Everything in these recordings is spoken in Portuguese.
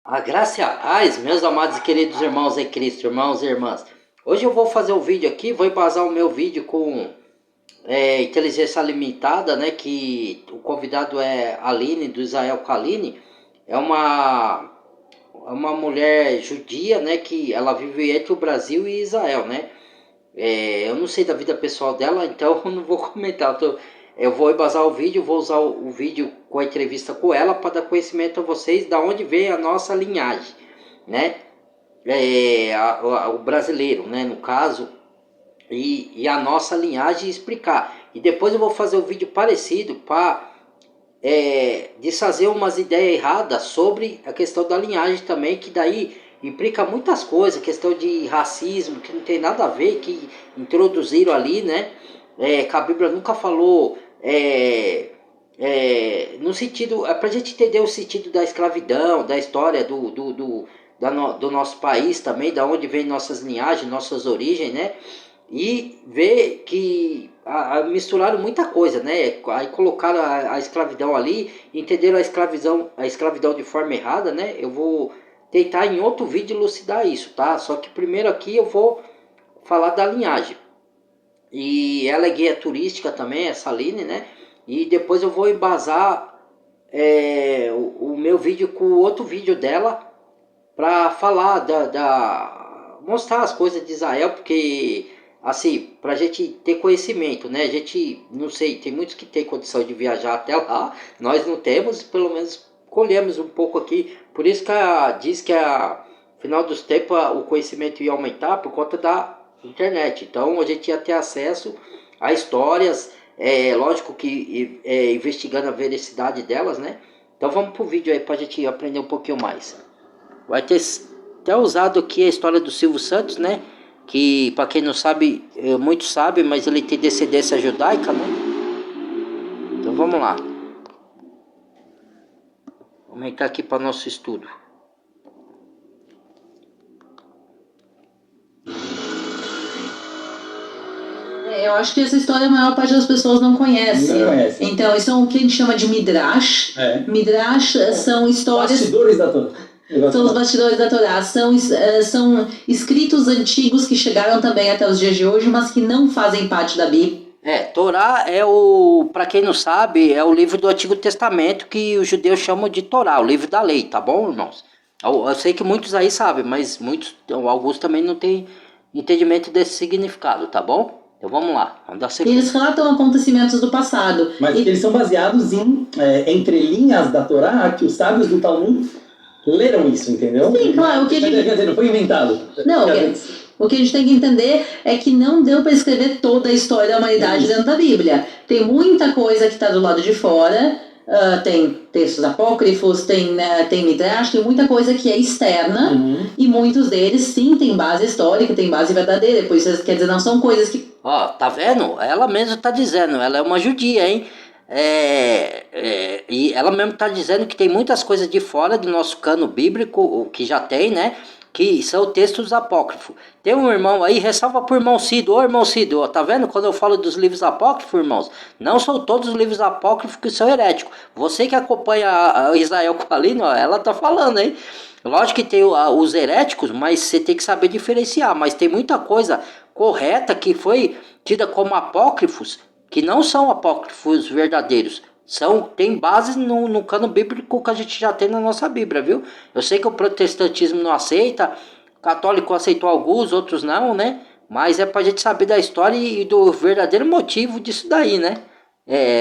A graça e a paz, meus amados e queridos irmãos em Cristo, irmãos e irmãs. Hoje eu vou fazer um vídeo aqui, vou embasar o meu vídeo com inteligência limitada, né? Que o convidado é Aline, do Israel Kaline. É uma mulher judia, né? Que ela vive entre o Brasil e Israel, né? Eu não sei da vida pessoal dela, então eu não vou comentar. Eu vou embasar o vídeo, vou usar o vídeo com a entrevista com ela para dar conhecimento a vocês da onde vem a nossa linhagem, né? O brasileiro, né? No caso, e a nossa linhagem explicar. E depois eu vou fazer um vídeo parecido para desfazer umas ideias erradas sobre a questão da linhagem também, que daí implica muitas coisas, questão de racismo, que não tem nada a ver, que introduziram ali, né? Que a Bíblia nunca falou, no sentido, para a gente entender o sentido da escravidão, da história do nosso país também, da onde vem nossas linhagens, nossas origens, né? E ver que misturaram muita coisa, né? Aí colocaram a escravidão ali, entenderam a escravidão de forma errada, né? Eu vou tentar em outro vídeo elucidar isso, tá? Só que primeiro aqui eu vou falar da linhagem. E ela é guia turística também, essa Aline, né? E depois eu vou embasar o meu vídeo com outro vídeo dela para falar mostrar as coisas de Israel, porque assim, para a gente ter conhecimento, né? A gente, não sei, tem muitos que têm condição de viajar até lá, nós não temos, pelo menos colhemos um pouco aqui. Por isso que diz que final dos tempos o conhecimento ia aumentar por conta da internet. Então a gente ia ter acesso a histórias, lógico que investigando a veracidade delas, né? Então vamos pro vídeo aí para a gente aprender um pouquinho mais. Vai ter até usado aqui a história do Silvio Santos, né? Que para quem não sabe, muitos sabem, mas ele tem descendência judaica, né? Então vamos lá. Vamos entrar aqui para nosso estudo. Eu acho que essa história a maior parte das pessoas não conhece. Não conhece. Então, isso é o que a gente chama de Midrash. Midrash são histórias... Bastidores da Torá. São os bastidores da Torá. São escritos antigos que chegaram também até os dias de hoje, mas que não fazem parte da Bíblia. Torá para quem não sabe, é o livro do Antigo Testamento que os judeus chamam de Torá, o livro da lei, tá bom, irmãos? Eu sei que muitos aí sabem, mas alguns também não têm entendimento desse significado, tá bom? Então vamos lá, vamos dar sequência. Eles relatam acontecimentos do passado. Mas eles são baseados em entrelinhas da Torá, que os sábios do Talmud leram isso, entendeu? Sim, claro. Quer dizer, não foi inventado. Não, o que a gente tem que entender é que não deu para escrever toda a história da humanidade dentro da Bíblia. Tem muita coisa que está do lado de fora, tem textos apócrifos, tem Midrash, tem muita coisa que é externa, e muitos deles sim tem base histórica, tem base verdadeira, por isso quer dizer, não são coisas que... Tá vendo? Ela mesma tá dizendo, ela é uma judia, hein? E ela mesmo tá dizendo que tem muitas coisas de fora do nosso cano bíblico, que já tem, né? Que são textos apócrifos. Tem um irmão aí, ressalva pro irmão Cido. Ô irmão Cido, tá vendo? Quando eu falo dos livros apócrifos, irmãos, não são todos os livros apócrifos que são heréticos. Você que acompanha a Israel Kaline, ela tá falando, hein? Lógico que tem os heréticos, mas você tem que saber diferenciar. Mas tem muita coisa correta que foi tida como apócrifos, que não são apócrifos verdadeiros. Tem base no cano bíblico que a gente já tem na nossa Bíblia, viu? Eu sei que o protestantismo não aceita, o católico aceitou alguns, outros não, né? Mas é pra gente saber da história e do verdadeiro motivo disso daí, né?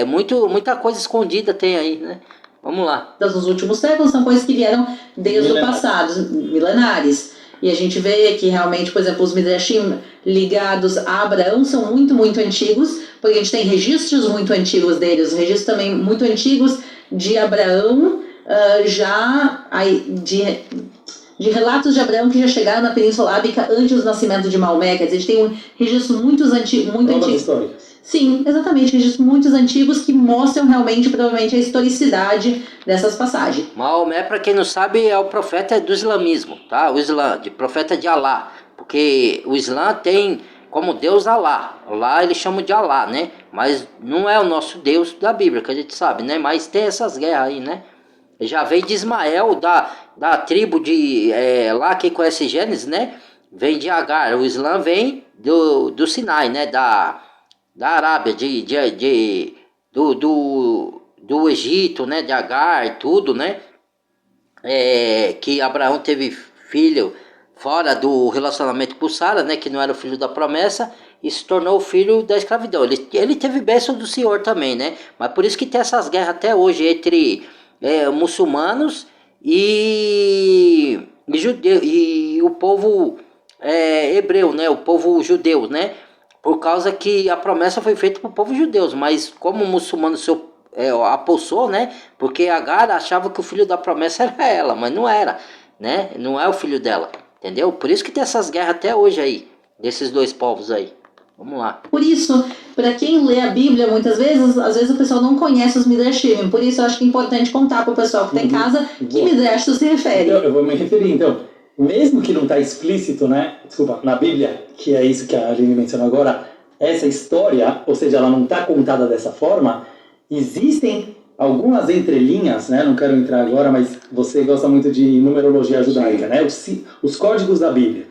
Muita coisa escondida tem aí, né? Vamos lá. Nos últimos séculos são coisas que vieram desde o passado, milenares. E a gente vê que realmente, por exemplo, os Midrashim ligados a Abraão são muito, muito antigos, porque a gente tem registros muito antigos deles, registros também muito antigos de Abraão, de relatos de Abraão que já chegaram na Península Arábica antes do nascimento de Maomé. Quer dizer, a gente tem um registro muito antigo. Históricas. Sim, exatamente, registros muito antigos que mostram realmente, provavelmente, a historicidade dessas passagens. Maomé, para quem não sabe, é o profeta do islamismo, tá? O Islã, profeta de Alá, porque o Islã tem como Deus Alá. Lá eles chamam de Alá, né? Mas não é o nosso Deus da Bíblia, que a gente sabe, né? Mas tem essas guerras aí, né? Já vem de Ismael, da tribo de... lá, quem conhece Gênesis, né? Vem de Agar. O Islã vem do Sinai, né? Da Arábia, do Egito, né? De Agar e tudo, né? Que Abraão teve filho fora do relacionamento com Sara, né? Que não era o filho da promessa, e se tornou o filho da escravidão. Ele teve bênção do Senhor também, né? Mas por isso que tem essas guerras até hoje entre muçulmanos e o povo hebreu, né? O povo judeu, né? Por causa que a promessa foi feita para o povo judeu, mas como o muçulmano apossou, né? Porque Agar achava que o filho da promessa era ela, mas não era, né? Não é o filho dela, entendeu? Por isso que tem essas guerras até hoje aí, desses dois povos aí. Vamos lá. Por isso, para quem lê a Bíblia, muitas vezes, às vezes o pessoal não conhece os Midrashim. Por isso eu acho que é importante contar para o pessoal que está em casa que Midrash se refere. Eu vou me referir, então. Mesmo que não está explícito, né? Desculpa, na Bíblia, que é isso que a Aline mencionou agora, essa história, ou seja, ela não está contada dessa forma, existem algumas entrelinhas, né? Não quero entrar agora, mas você gosta muito de numerologia judaica, né? Os códigos da Bíblia.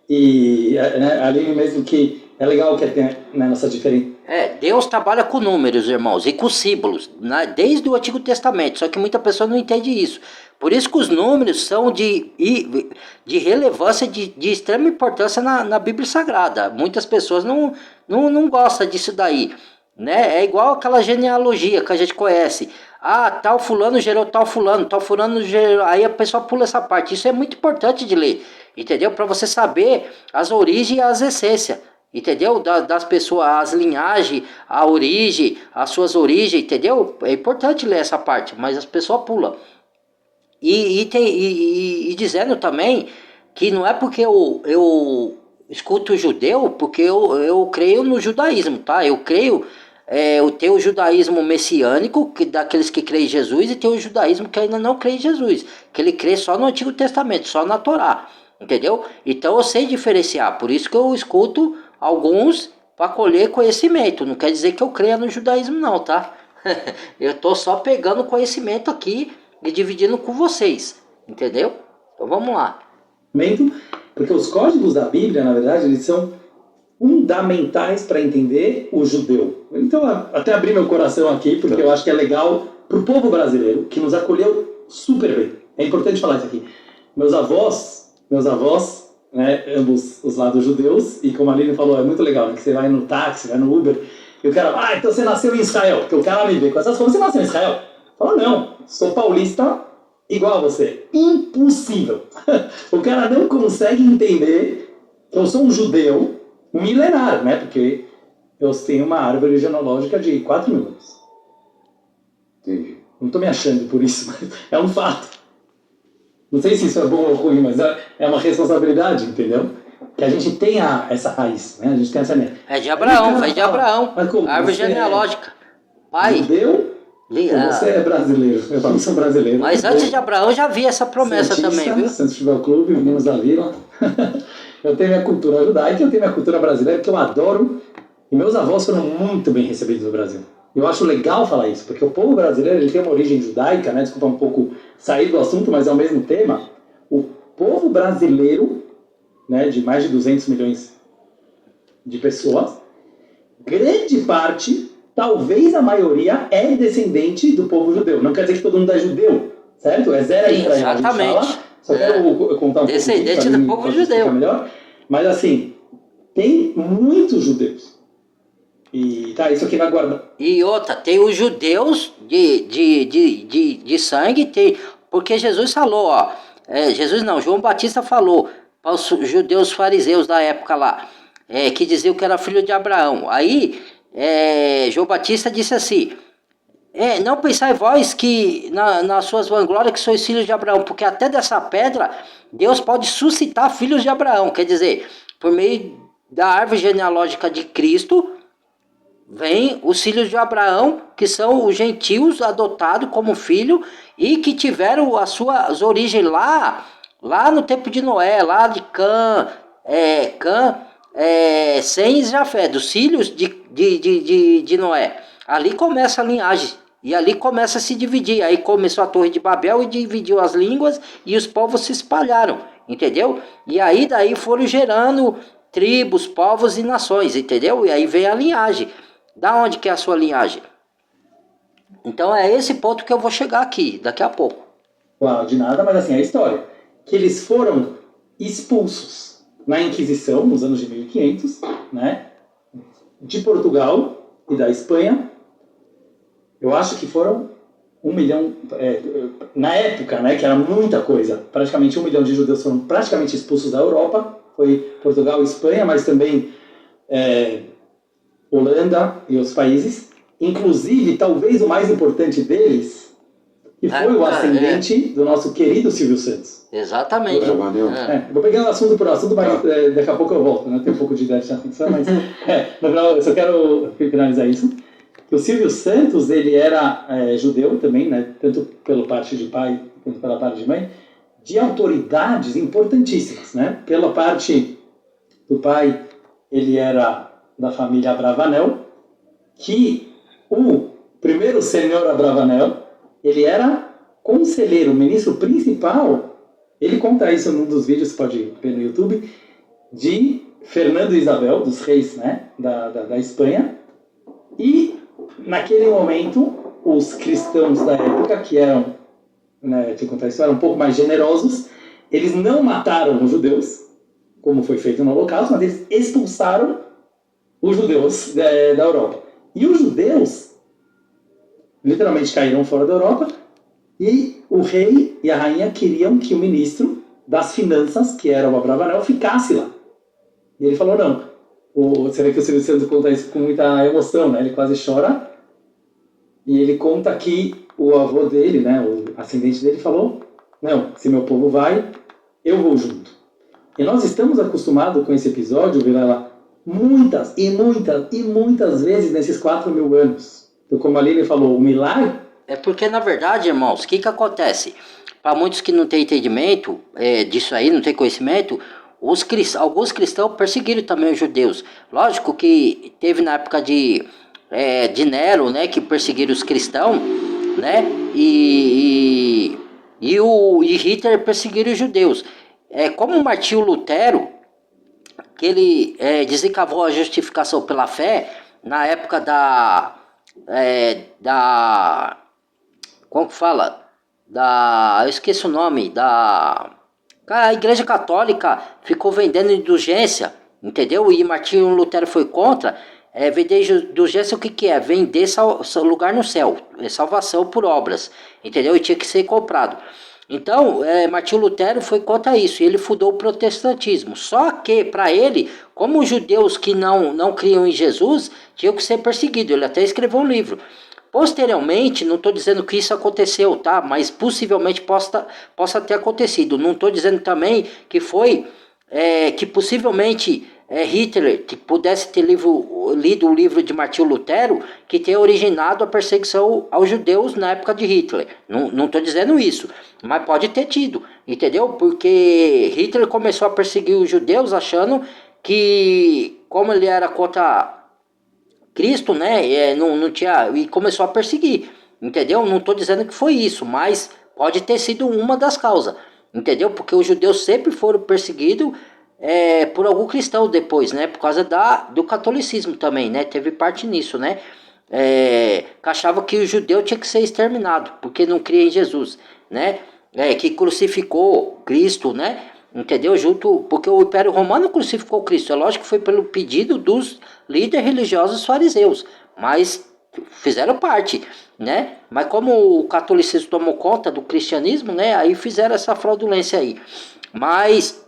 E a Aline mesmo que é legal que tem nessa diferença. Deus trabalha com números, irmãos, e com símbolos, né? Desde o Antigo Testamento, só que muita pessoa não entende isso. Por isso que os números são de relevância, de extrema importância na Bíblia Sagrada. Muitas pessoas não gostam disso daí, né? É igual aquela genealogia que a gente conhece. Tal fulano gerou tal fulano gerou... Aí a pessoa pula essa parte. Isso é muito importante de ler, entendeu? Para você saber as origens e as essências. Entendeu? Das pessoas, as linhagens, a origem, as suas origens, entendeu? É importante ler essa parte, mas as pessoas pulam. E dizendo também que não é porque eu escuto judeu, porque eu creio no judaísmo, tá? Eu creio, eu tenho o judaísmo messiânico, daqueles que creem em Jesus, e tem o judaísmo que ainda não crê em Jesus, que ele crê só no Antigo Testamento, só na Torá, entendeu? Então eu sei diferenciar, por isso que eu escuto alguns para colher conhecimento. Não quer dizer que eu creia no judaísmo não, tá? Eu tô só pegando conhecimento aqui e dividindo com vocês, entendeu? Então vamos lá. Porque os códigos da Bíblia, na verdade, eles são fundamentais para entender o judeu. Então, até abri meu coração aqui, porque eu acho que é legal para o povo brasileiro, que nos acolheu super bem. É importante falar isso aqui. Meus avós, né, ambos os lados judeus, e como a Aline falou, é muito legal, né, que você vai no táxi, vai no Uber, e o cara, então você nasceu em Israel, porque o cara me vê com essas coisas, você nasceu em Israel? Fala, não, sou paulista igual a você. Impossível. O cara não consegue entender que eu sou um judeu milenar, né, porque eu tenho uma árvore genealógica de 4 mil anos. Entendi. Não estou me achando por isso, mas é um fato. Não sei se isso é bom ou ruim, mas é uma responsabilidade, entendeu? Que a gente tenha essa raiz, né? A gente tem essa... É de Abraão, vai de Abraão. Árvore genealógica. Pai. Judeu? Você é brasileiro. Eu falo, sou brasileiro. Mas antes de Abraão eu já vi essa promessa também, viu? Santos Futebol Clube, Meninos da Vila. Eu tenho minha cultura judaica, eu tenho minha cultura brasileira, que eu adoro. E meus avós foram muito bem recebidos no Brasil. Eu acho legal falar isso, porque o povo brasileiro ele tem uma origem judaica, né? Desculpa um pouco sair do assunto, mas é o mesmo tema. O povo brasileiro, né, de mais de 200 milhões de pessoas, grande parte, talvez a maioria, é descendente do povo judeu. Não quer dizer que todo mundo é judeu, certo? É zero estranho. Exatamente. Só quero contar um descendente do povo judeu. Melhor. Mas assim, tem muitos judeus. E tá, isso aqui vai guardar. E outra, tem os judeus de sangue, porque Jesus falou, João Batista falou para os judeus fariseus da época lá, que diziam que era filho de Abraão. Aí, João Batista disse assim, não pensai vós que nas suas vanglórias que sois filhos de Abraão, porque até dessa pedra Deus pode suscitar filhos de Abraão. Quer dizer, por meio da árvore genealógica de Cristo, vem os filhos de Abraão, que são os gentios adotados como filho e que tiveram as suas origens lá no tempo de Noé, lá de Sem e Jafé, dos filhos de Noé. Ali começa a linhagem E ali começa a se dividir. Aí começou a Torre de Babel e dividiu as línguas e os povos se espalharam, entendeu? E aí daí foram gerando tribos, povos e nações, entendeu? E aí vem a linhagem. Da onde que é a sua linhagem? Então é esse ponto que eu vou chegar aqui, daqui a pouco. Claro, de nada, mas assim, a história. Que eles foram expulsos na Inquisição, nos anos de 1500, né? De Portugal e da Espanha. Eu acho que foram 1 milhão, na época, né, que era muita coisa, praticamente 1 milhão de judeus foram praticamente expulsos da Europa, foi Portugal e Espanha, mas também Holanda e outros países, inclusive, talvez o mais importante deles, que foi o ascendente do nosso querido Silvio Santos. Exatamente. Vou pegando assunto por assunto, mas daqui a pouco eu volto, né? Tem um pouco de ideia de atenção, mas na verdade, eu só quero finalizar isso. O Silvio Santos, ele era judeu também, né? Tanto pela parte de pai quanto pela parte de mãe, de autoridades importantíssimas, né? Pela parte do pai, ele era da família Abravanel, que o primeiro senhor Abravanel, ele era conselheiro, ministro principal, ele conta isso num dos vídeos, pode ver no YouTube, de Fernando e Isabel, dos reis, né, da Espanha, e naquele momento os cristãos da época, que eram, né, te contar isso, eram um pouco mais generosos, eles não mataram os judeus, como foi feito no Holocausto, mas eles expulsaram os judeus da Europa. E os judeus literalmente caíram fora da Europa, e o rei e a rainha queriam que o ministro das finanças, que era o Abravanel, ficasse lá. E ele falou não. Você vê que o Silvio Santos conta isso com muita emoção, né? Ele quase chora. E ele conta que o avô dele, né, o ascendente dele, falou: não, se meu povo vai, eu vou junto. E nós estamos acostumados com esse episódio, Vilela, muitas vezes nesses 4.000 anos. Então, como a Aline falou, o milagre... É porque, na verdade, irmãos, o que acontece? Para muitos que não têm entendimento disso aí, não têm conhecimento, alguns cristãos perseguiram também os judeus. Lógico que teve na época de Nero, né, que perseguiram os cristãos, né, e Hitler perseguiram os judeus. Como Martinho Lutero, que ele desencavou a justificação pela fé na época como que fala? Eu esqueço o nome, a Igreja Católica ficou vendendo indulgência, entendeu? E Martinho Lutero foi contra. Vender indulgência, o que é? Vender lugar no céu, salvação por obras, entendeu? E tinha que ser comprado. Então, Martinho Lutero foi contra isso, e ele fundou o protestantismo. Só que, para ele, como os judeus que não criam em Jesus, tinham que ser perseguidos. Ele até escreveu um livro. Posteriormente, não estou dizendo que isso aconteceu, tá? Mas possivelmente possa ter acontecido. Não estou dizendo também que foi, que possivelmente Hitler pudesse ter lido o livro de Martinho Lutero, que tenha originado a perseguição aos judeus na época de Hitler. Não estou dizendo isso, mas pode ter tido, entendeu? Porque Hitler começou a perseguir os judeus achando que, como ele era contra Cristo, né, não tinha, e começou a perseguir, entendeu? Não estou dizendo que foi isso, mas pode ter sido uma das causas, entendeu? Porque os judeus sempre foram perseguidos por algum cristão depois, né, por causa do catolicismo também, né, teve parte nisso, né, que achava que o judeu tinha que ser exterminado, porque não cria em Jesus, né, que crucificou Cristo, né, entendeu? Porque o Império Romano crucificou Cristo. É lógico que foi pelo pedido dos líderes religiosos fariseus, mas fizeram parte, né? Mas como o catolicismo tomou conta do cristianismo, né? Aí fizeram essa fraudulência aí. Mas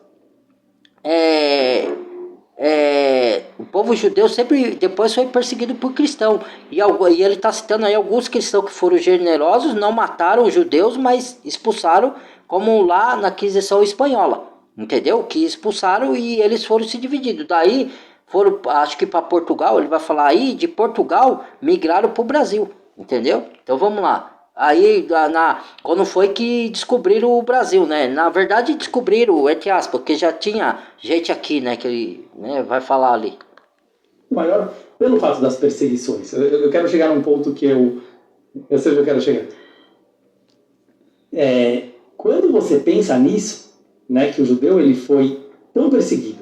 o povo judeu sempre depois foi perseguido por cristão. E ele está citando aí alguns cristãos que foram generosos, não mataram os judeus, mas expulsaram, como lá na Inquisição Espanhola. Entendeu? Que expulsaram e eles foram se dividindo. Daí foram, acho que para Portugal, ele vai falar aí, de Portugal migraram para o Brasil. Entendeu? Então vamos lá. Aí, quando foi que descobriram o Brasil, né? Na verdade, descobriram, entre aspas, porque já tinha gente aqui, né? Que ele, né, vai falar ali. Maior pelo fato das perseguições. Eu quero chegar num ponto que eu Eu sei onde eu quero chegar. Quando você pensa nisso, né, que o judeu ele foi tão perseguido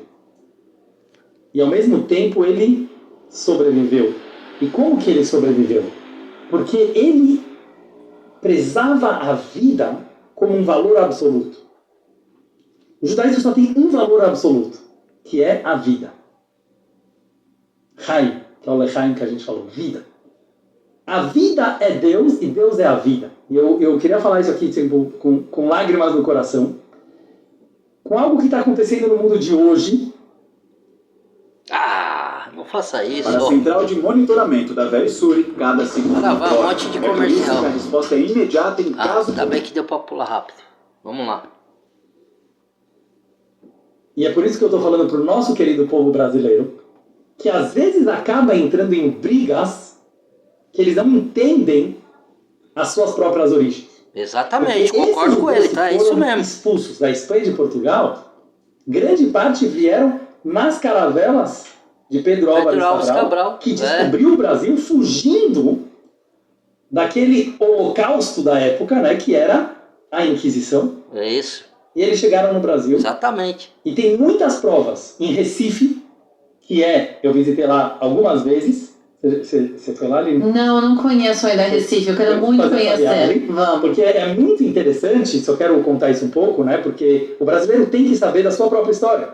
e ao mesmo tempo ele sobreviveu. E como que ele sobreviveu? Porque ele prezava a vida como um valor absoluto. O judaísmo só tem um valor absoluto, que é a vida. Chaim, que é o lechaim que a gente falou, vida. A vida é Deus e Deus é a vida. E eu queria falar isso aqui tipo, com lágrimas no coração, com algo que está acontecendo no mundo de hoje. Não faça isso. Para a central de monitoramento da Verisuri, cada segundo Gravar um monte de por isso que comercial. a resposta é imediata em caso Ainda bem que deu pra pular rápido. Vamos lá. E é por isso que eu estou falando para o nosso querido povo brasileiro, que às vezes acaba entrando em brigas que eles não entendem as suas próprias origens. Exatamente, Porque concordo com ele, tá? É isso mesmo. Expulsos da Espanha e de Portugal, grande parte vieram nas caravelas de Pedro Álvares Cabral, que descobriu o Brasil fugindo daquele holocausto da época, né, que era a Inquisição. É isso. E eles chegaram no Brasil. Exatamente. E tem muitas provas em Recife, eu visitei lá algumas vezes. Você foi lá, Aline? Não, eu não conheço ainda Recife, eu quero muito conhecer. Vamos. Porque é muito interessante, só quero contar isso um pouco, né? Porque o brasileiro tem que saber da sua própria história.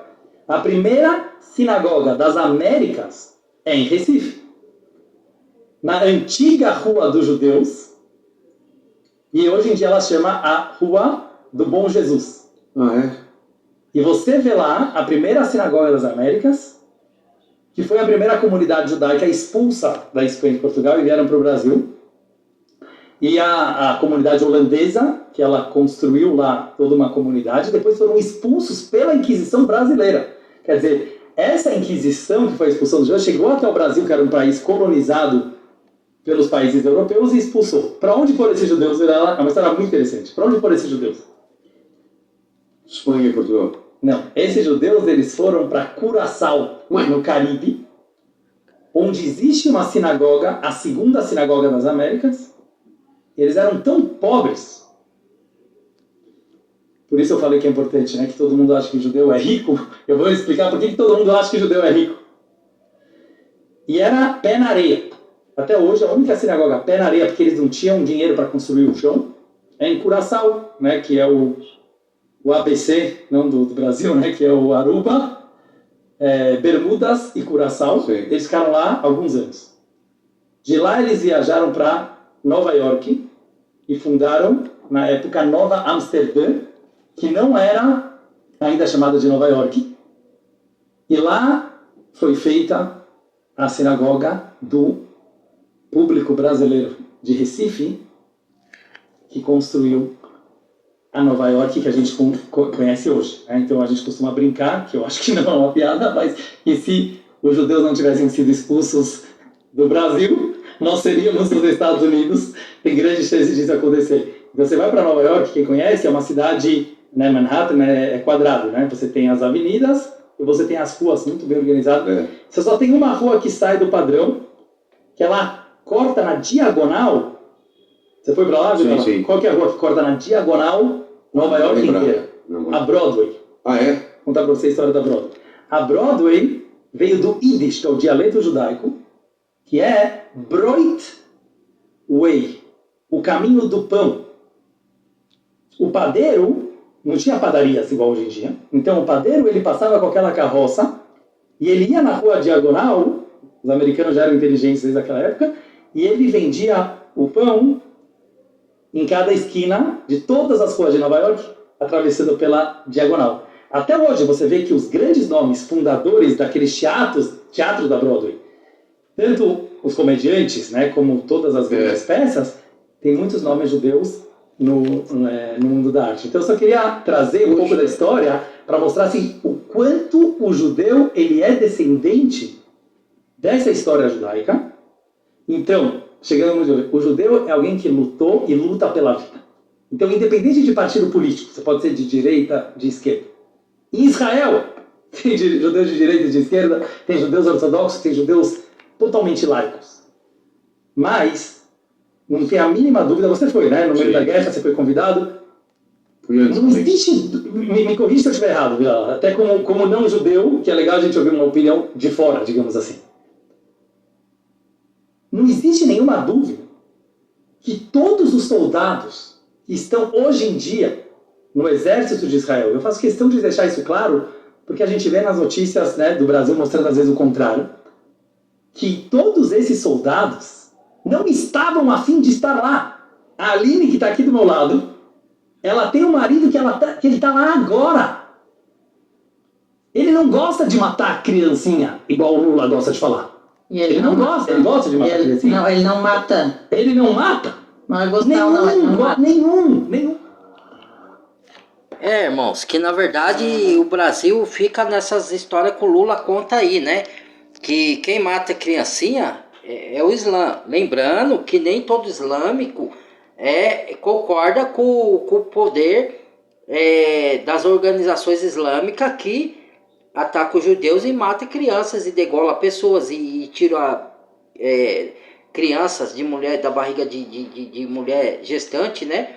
A primeira sinagoga das Américas é em Recife. Na antiga Rua dos Judeus. E hoje em dia ela chama a Rua do Bom Jesus. E você vê lá a primeira sinagoga das Américas, que foi a primeira comunidade judaica expulsa da Espanha e de Portugal e vieram para o Brasil. E a comunidade holandesa, que ela construiu lá toda uma comunidade, depois foram expulsos pela Inquisição brasileira. Quer dizer, essa Inquisição que foi a expulsão dos judeus chegou até o Brasil, que era um país colonizado pelos países europeus, e expulsou. Para onde foram esses judeus? É uma história muito interessante. Para onde foram esses judeus? Espanha e Portugal. Não, esses judeus eles foram para Curaçao, no Caribe, onde existe uma sinagoga, a segunda sinagoga das Américas. Eles eram tão pobres, por isso eu falei que é importante, né, que todo mundo acha que o judeu é rico. Eu vou explicar por que todo mundo acha que o judeu é rico. E era pé na areia. Até hoje, a única sinagoga pé na areia, porque eles não tinham dinheiro para construir o chão, é em Curaçao, né, que é o ABC, não do Brasil, né, que é o Aruba, Bermudas e Curaçao. Sim. Eles ficaram lá alguns anos. De lá eles viajaram para Nova York e fundaram, na época, Nova Amsterdã, que não era ainda chamada de Nova York. E lá foi feita a sinagoga do público brasileiro de Recife, que construiu a Nova York que a gente conhece hoje. Então a gente costuma brincar, que eu acho que não é uma piada, mas que se os judeus não tivessem sido expulsos do Brasil, nós seríamos nos Estados Unidos. Tem grande chance disso acontecer. Então você vai para Nova York, quem conhece, é uma cidade, né, Manhattan é quadrado, né? Você tem as avenidas e você tem as ruas muito bem organizadas. Você só tem uma rua que sai do padrão, que ela corta na diagonal. Você foi para lá, Vitor? Sim. Qual que é a rua que corta na diagonal Nova York inteira? A Broadway. Ah, é? Vou contar para você a história da Broadway. A Broadway veio do Yiddish, que é o dialeto judaico, que é Broit Way, o caminho do pão. O padeiro não tinha padarias igual hoje em dia. Então o padeiro ele passava com aquela carroça e ele ia na rua diagonal. Os americanos já eram inteligentes desde aquela época, e ele vendia o pão em cada esquina de todas as ruas de Nova York, atravessando pela diagonal. Até hoje você vê que os grandes nomes fundadores daqueles teatros da Broadway, tanto os comediantes, né, como todas as grandes peças, tem muitos nomes judeus no mundo da arte. Então eu só queria trazer um pouco da história para mostrar assim, o quanto o judeu ele é descendente dessa história judaica. Então, chegando no judeu, o judeu é alguém que lutou e luta pela vida. Então, independente de partido político, você pode ser de direita, de esquerda. Em Israel, tem judeus de direita e de esquerda, tem judeus ortodoxos, tem judeus totalmente laicos. Mas, não tem a mínima dúvida, você foi, né? No meio da guerra, você foi convidado. Não existe, me corrija se eu estiver errado, Vila, até como não judeu, que é legal a gente ouvir uma opinião de fora, digamos assim. Não existe nenhuma dúvida que todos os soldados que estão hoje em dia no exército de Israel, eu faço questão de deixar isso claro, porque a gente vê nas notícias, né, do Brasil mostrando às vezes o contrário, que todos esses soldados não estavam a fim de estar lá. A Aline, que está aqui do meu lado, ela tem um marido que ele está lá agora. Ele não gosta de matar a criancinha, igual o Lula gosta de falar. E Ele não gosta, ele gosta de matar a criancinha. Não, ele não mata. Ele não mata? Não é gostar, não. Ele não mata. Nenhum. Irmãos, que na verdade o Brasil fica nessas histórias que o Lula conta aí, né? Que quem mata criancinha é o Islã. Lembrando que nem todo islâmico concorda com o poder das organizações islâmicas que atacam os judeus e matam crianças e degola pessoas e tira crianças de mulher da barriga de mulher gestante, né?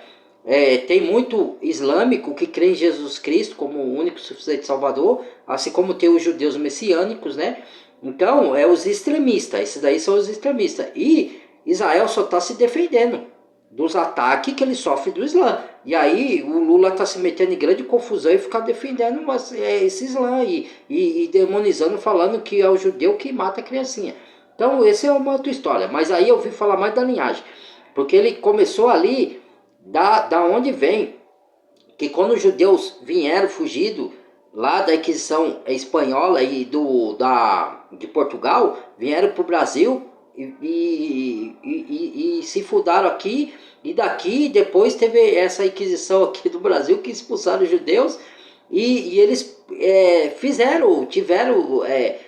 Tem muito islâmico que crê em Jesus Cristo como o único suficiente Salvador, assim como tem os judeus messiânicos, né? Então, os extremistas, esses daí são os extremistas. E Israel só está se defendendo dos ataques que ele sofre do Islã. E aí o Lula está se metendo em grande confusão e ficar defendendo esse Islã e demonizando, falando que é o judeu que mata a criancinha. Então, essa é uma outra história. Mas aí eu ouvi falar mais da linhagem, porque ele começou ali da onde vem, que quando os judeus vieram fugido lá da Inquisição espanhola e de Portugal, vieram para o Brasil e se fundaram aqui, e daqui depois teve essa Inquisição aqui do Brasil que expulsaram os judeus e eles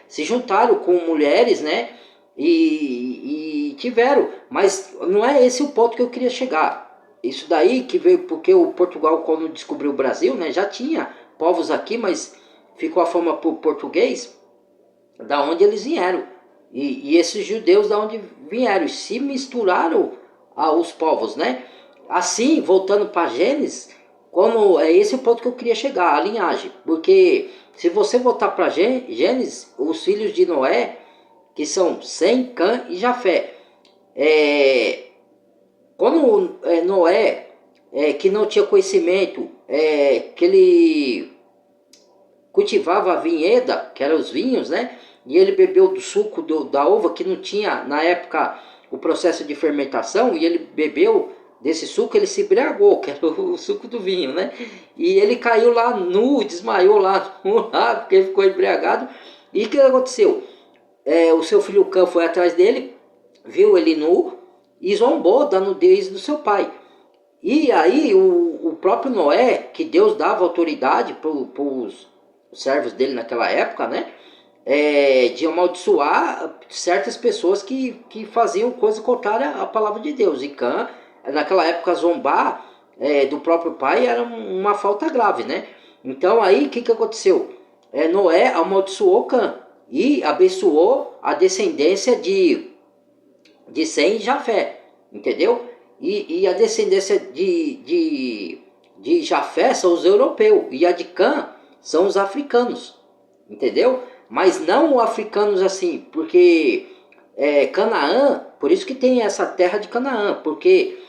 se juntaram com mulheres, né? E tiveram, mas não é esse o ponto que eu queria chegar. Isso daí que veio porque o Portugal, quando descobriu o Brasil, né, já tinha povos aqui, mas ficou a fama por português da onde eles vieram. E esses judeus da onde vieram e se misturaram aos povos, né? Assim, voltando para Gênesis, esse é o ponto que eu queria chegar, a linhagem. Porque se você voltar para Gênesis, os filhos de Noé, que são Sem, Cã e Jafé, quando Noé, que não tinha conhecimento, que ele cultivava a vinheda, que eram os vinhos, né? E ele bebeu do suco da uva, que não tinha, na época, o processo de fermentação, e ele bebeu desse suco, ele se embriagou, que era o suco do vinho, né? E ele caiu lá nu, desmaiou lá no lago, porque ele ficou embriagado. E o que aconteceu? O seu filho Cã foi atrás dele, viu ele nu, e zombou da nudez do seu pai. E aí o próprio Noé, que Deus dava autoridade para os servos dele naquela época, né? De amaldiçoar certas pessoas que faziam coisa contrária à palavra de Deus. E Cã, naquela época, zombar do próprio pai era uma falta grave, né? Então aí o que aconteceu? Noé amaldiçoou Cã e abençoou a descendência de Sem e Jafé, entendeu? E a descendência de Jafé são os europeus, e a de Cã são os africanos, entendeu? Mas não os africanos assim, porque Canaã, por isso que tem essa terra de Canaã, porque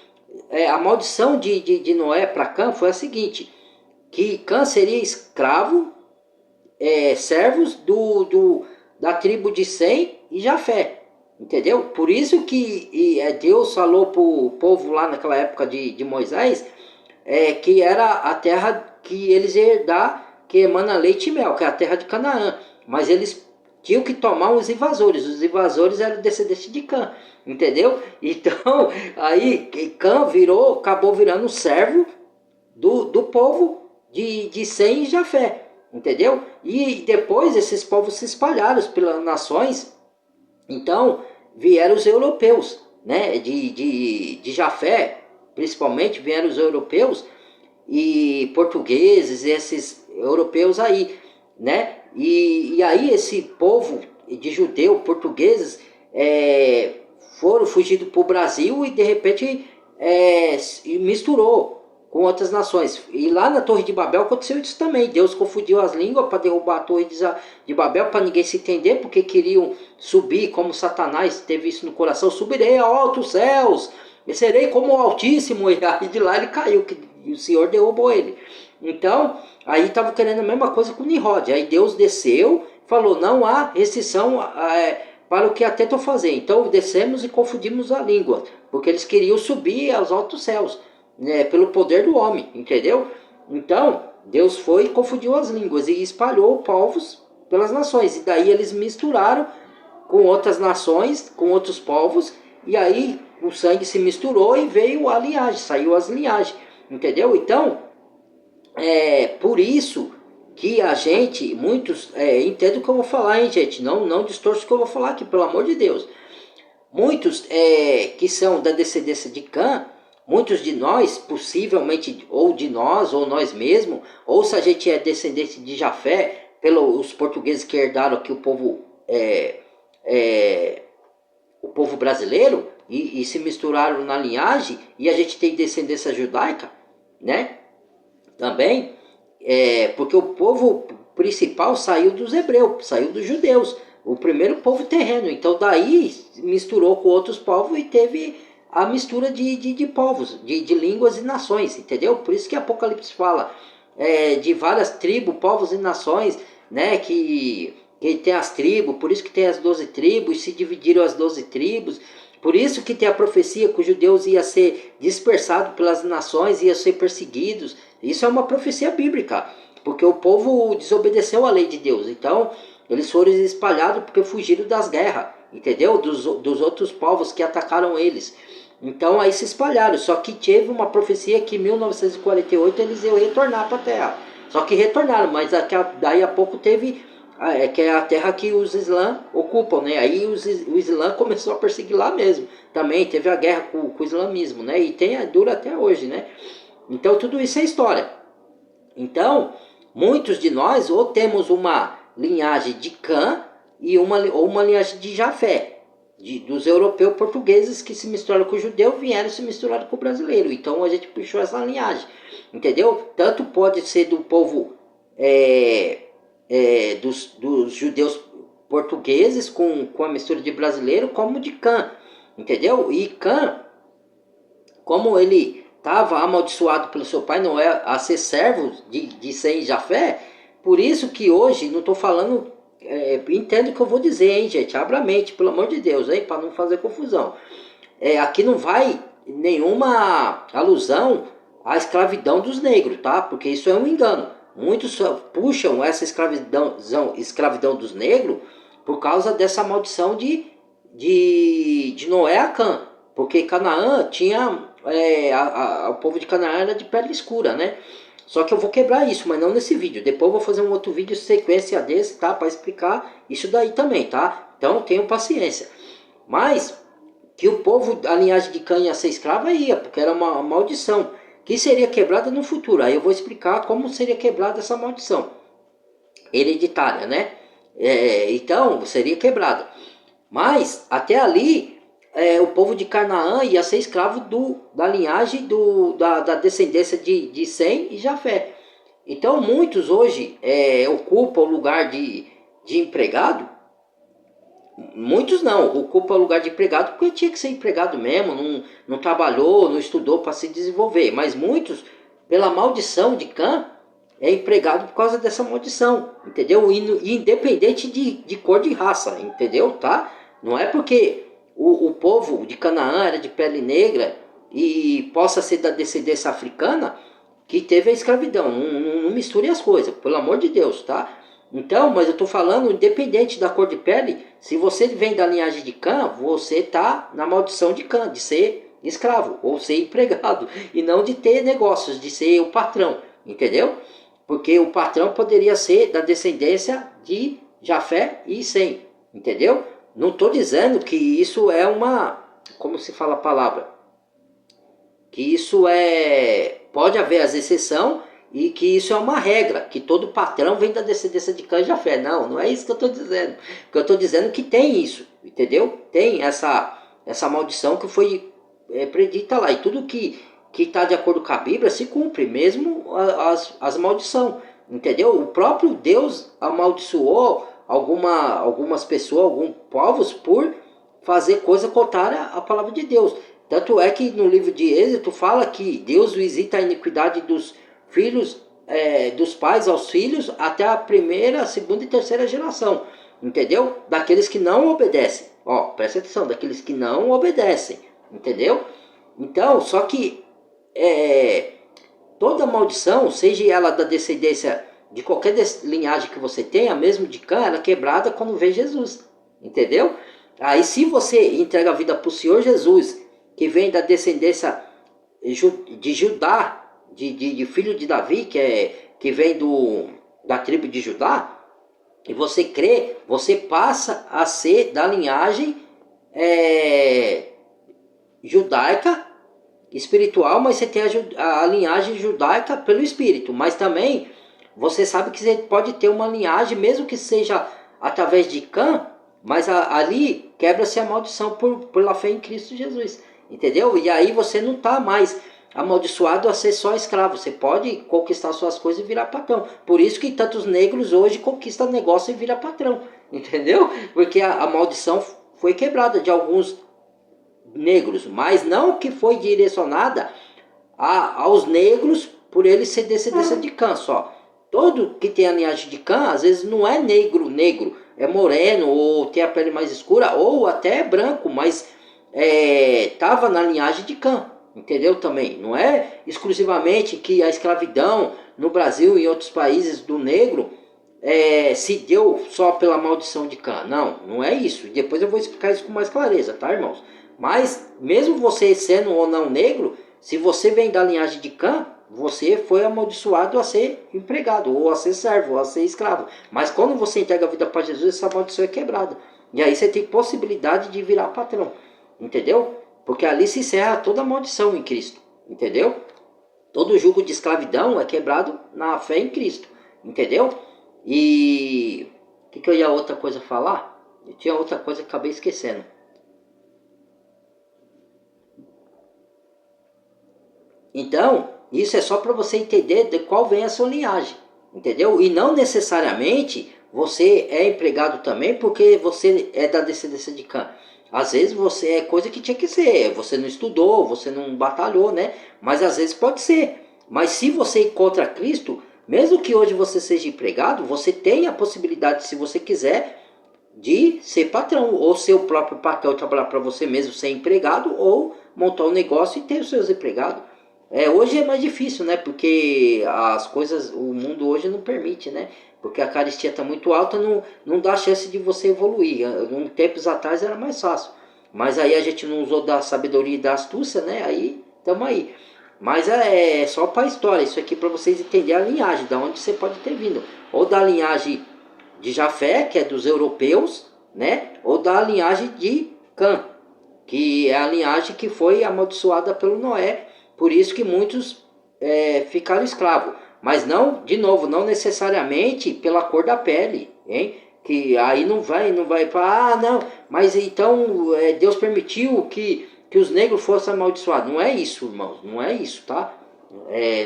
a maldição de Noé para Cã foi a seguinte, que Cã seria escravo, servos da tribo de Sem e Jafé. Entendeu? Por isso que Deus falou para o povo lá naquela época de Moisés, que era a terra que eles iam herdar, que emana leite e mel, que é a terra de Canaã. Mas eles tinham que tomar os invasores. Os invasores eram descendentes de Cã, entendeu? Então, aí Cã acabou virando servo do povo de Sem e Jafé, entendeu? E depois esses povos se espalharam pelas nações. Então, vieram os europeus, né? De Jafé, principalmente, vieram os europeus e portugueses, esses europeus aí, né? E aí esse povo de judeu, portugueses, foram fugidos para o Brasil e de repente misturou com outras nações. E lá na Torre de Babel aconteceu isso também. Deus confundiu as línguas para derrubar a Torre de Babel, para ninguém se entender, porque queriam subir, como Satanás teve isso no coração: subirei a altos céus, e serei como o Altíssimo. E aí de lá ele caiu, que o Senhor derrubou ele. Então, aí estavam querendo a mesma coisa com Nimrod. Aí Deus desceu, falou: não há restrição para o que até estou fazendo. Então descemos e confundimos a língua, porque eles queriam subir aos altos céus, né, pelo poder do homem, entendeu? Então Deus foi e confundiu as línguas e espalhou povos pelas nações. E daí eles misturaram com outras nações, com outros povos, e aí o sangue se misturou e veio a linhagem, saiu as linhagens, entendeu? Então, por isso que a gente, muitos, entendem o que eu vou falar, hein, gente? Não distorce o que eu vou falar aqui, pelo amor de Deus. Muitos que são da descendência de Cã, muitos de nós, possivelmente, ou de nós, ou nós mesmos, ou se a gente é descendente de Jafé, pelos portugueses que herdaram aqui o povo brasileiro, e se misturaram na linhagem, e a gente tem descendência judaica, né? Também, porque o povo principal saiu dos hebreus, saiu dos judeus, o primeiro povo terreno. Então daí misturou com outros povos e teve a mistura de povos, de línguas e nações, entendeu? Por isso que Apocalipse fala de várias tribos, povos e nações, né? Que tem as tribos, por isso que tem as 12 tribos, se dividiram as 12 tribos. Por isso que tem a profecia que os judeus iam ser dispersados pelas nações, iam ser perseguidos. Isso é uma profecia bíblica, porque o povo desobedeceu a lei de Deus. Então, eles foram espalhados porque fugiram das guerras, entendeu? Dos outros povos que atacaram eles. Então, aí se espalharam. Só que teve uma profecia que em 1948 eles iam retornar para a terra. Só que retornaram, mas daí a pouco teve... que é a terra que os Islã ocupam, né? Aí o Islã começou a perseguir lá mesmo. Também teve a guerra com o islamismo, né? E dura até hoje, né? Então tudo isso é história. Então, muitos de nós ou temos uma linhagem de Cã ou uma linhagem de Jafé, dos europeus portugueses que se misturaram com o judeu, vieram se misturaram com o brasileiro. Então a gente puxou essa linhagem, entendeu? Tanto pode ser do povo... dos judeus portugueses com a mistura de brasileiro, como de Cã, entendeu? E Cã, como ele estava amaldiçoado pelo seu pai Noé a ser servo de Sem e Jafé, por isso que hoje, não estou falando, entendo o que eu vou dizer, hein, gente? Abra a mente, pelo amor de Deus, hein, para não fazer confusão. Aqui não vai nenhuma alusão à escravidão dos negros, tá? Porque isso é um engano. Muitos puxam essa escravidão dos negros por causa dessa maldição de Noé a Cã. Porque Canaã tinha... o povo de Canaã era de pele escura, né? Só que eu vou quebrar isso, mas não nesse vídeo. Depois eu vou fazer um outro vídeo sequência desse, tá? Para explicar isso daí também, tá? Então tenham paciência. Mas que o povo, a linhagem de Cã ia ser escrava, ia, porque era uma maldição que seria quebrada no futuro. Aí eu vou explicar como seria quebrada essa maldição hereditária, né? Então, seria quebrada. Mas, até ali, o povo de Canaã ia ser escravo da linhagem da descendência de Sem e Jafé. Então, muitos hoje ocupam o lugar de empregado. Muitos não, ocupa o lugar de empregado porque tinha que ser empregado mesmo, não trabalhou, não estudou para se desenvolver. Mas muitos, pela maldição de Cã, é empregado por causa dessa maldição, entendeu? E independente de cor de raça, entendeu? Tá? Não é porque o povo de Canaã era de pele negra e possa ser da descendência africana que teve a escravidão. Não misture as coisas, pelo amor de Deus, tá? Então, mas eu estou falando, independente da cor de pele, se você vem da linhagem de Cã, você está na maldição de Cã, de ser escravo ou ser empregado, e não de ter negócios, de ser o patrão, entendeu? Porque o patrão poderia ser da descendência de Jafé e Sem, entendeu? Não estou dizendo que isso é como se fala a palavra? Que isso pode haver as exceções, e que isso é uma regra, que todo patrão vem da descendência de Cã e Jafé. Não é isso que eu estou dizendo. O que eu estou dizendo é que tem isso, entendeu? Tem essa essa maldição que foi predita lá. E tudo que está de acordo com a Bíblia se cumpre, mesmo as maldições. Entendeu? O próprio Deus amaldiçoou algumas pessoas, alguns povos, por fazer coisa contrária à palavra de Deus. Tanto é que no livro de Êxodo fala que Deus visita a iniquidade dos filhos, dos pais aos filhos, até a primeira, segunda e terceira geração. Entendeu? Daqueles que não obedecem. Ó, presta atenção, daqueles que não obedecem. Entendeu? Então, só que toda maldição, seja ela da descendência de qualquer linhagem que você tenha, mesmo de Cã, ela é quebrada quando vem Jesus. Entendeu? Aí se você entrega a vida para o Senhor Jesus, que vem da descendência de Judá, de filho de Davi, que vem da tribo de Judá, e você crê, você passa a ser da linhagem judaica, espiritual, mas você tem a linhagem judaica pelo espírito. Mas também você sabe que você pode ter uma linhagem, mesmo que seja através de Cã, mas ali quebra-se a maldição pela fé em Cristo Jesus. Entendeu? E aí você não está mais amaldiçoado a ser só escravo. Você pode conquistar suas coisas e virar patrão. Por isso que tantos negros hoje conquistam negócio e viram patrão. Entendeu? Porque a maldição foi quebrada de alguns negros, mas não que foi direcionada aos negros por eles ser descendência de Cã só. Todo que tem a linhagem de Cã, às vezes não é negro, é moreno, ou tem a pele mais escura, ou até é branco, mas estava na linhagem de Cã, entendeu? Também não é exclusivamente que a escravidão no Brasil e em outros países do negro se deu só pela maldição de Cã. Não é isso. Depois eu vou explicar isso com mais clareza, tá, irmãos? Mas mesmo você sendo ou não negro, se você vem da linhagem de Cã, você foi amaldiçoado a ser empregado, ou a ser servo, ou a ser escravo. Mas quando você entrega a vida para Jesus, essa maldição é quebrada. E aí você tem possibilidade de virar patrão. Entendeu? Porque ali se encerra toda a maldição em Cristo. Entendeu? Todo jugo de escravidão é quebrado na fé em Cristo. Entendeu? E o que eu ia outra coisa falar? Eu tinha outra coisa que acabei esquecendo. Então, isso é só para você entender de qual vem a sua linhagem, entendeu? E não necessariamente você é empregado também porque você é da descendência de Cã. Às vezes você é coisa que tinha que ser, você não estudou, você não batalhou, né? Mas às vezes pode ser. Mas se você encontra Cristo, mesmo que hoje você seja empregado, você tem a possibilidade, se você quiser, de ser patrão, ou ser o próprio patrão, trabalhar para você mesmo, ser empregado, ou montar um negócio e ter os seus empregados. Hoje é mais difícil, né? Porque as coisas, o mundo hoje não permite, né? Porque a carestia está muito alta, não dá chance de você evoluir. Tempos atrás era mais fácil. Mas aí a gente não usou da sabedoria e da astúcia, né? Aí, estamos aí. Mas é só para a história, isso aqui para vocês entenderem a linhagem, da onde você pode ter vindo. Ou da linhagem de Jafé, que é dos europeus, né? Ou da linhagem de Cã, que é a linhagem que foi amaldiçoada pelo Noé. Por isso que muitos ficaram escravos. Mas não, de novo, não necessariamente pela cor da pele, hein? Que aí não vai para, não, mas então Deus permitiu que os negros fossem amaldiçoados. Não é isso, irmãos, não é isso, tá?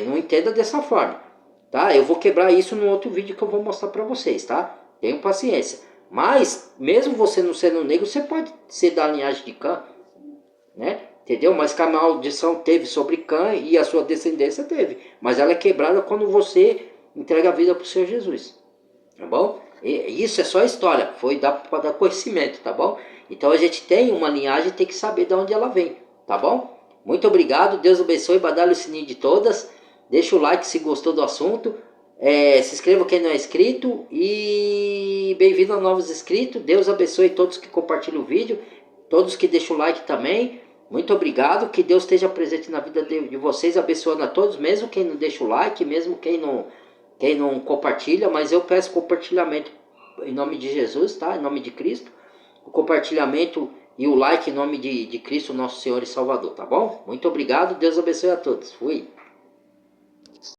Não entenda dessa forma, tá? Eu vou quebrar isso num outro vídeo que eu vou mostrar para vocês, tá? Tenham paciência. Mas, mesmo você não sendo negro, você pode ser da linhagem de Cã, né? Entendeu? Mas que a maldição teve sobre Cã e a sua descendência teve. Mas ela é quebrada quando você entrega a vida para o Senhor Jesus. Tá bom? E isso é só história. Foi para dar conhecimento, tá bom? Então a gente tem uma linhagem e tem que saber de onde ela vem. Tá bom? Muito obrigado. Deus abençoe. Badalhe o sininho de todas. Deixa o like se gostou do assunto. Se inscreva quem não é inscrito. E bem-vindo a novos inscritos. Deus abençoe todos que compartilham o vídeo. Todos que deixam o like também. Muito obrigado, que Deus esteja presente na vida de vocês, abençoando a todos, mesmo quem não deixa o like, mesmo quem não compartilha, mas eu peço compartilhamento em nome de Jesus, tá? Em nome de Cristo, o compartilhamento e o like em nome de Cristo, nosso Senhor e Salvador, tá bom? Muito obrigado, Deus abençoe a todos, fui!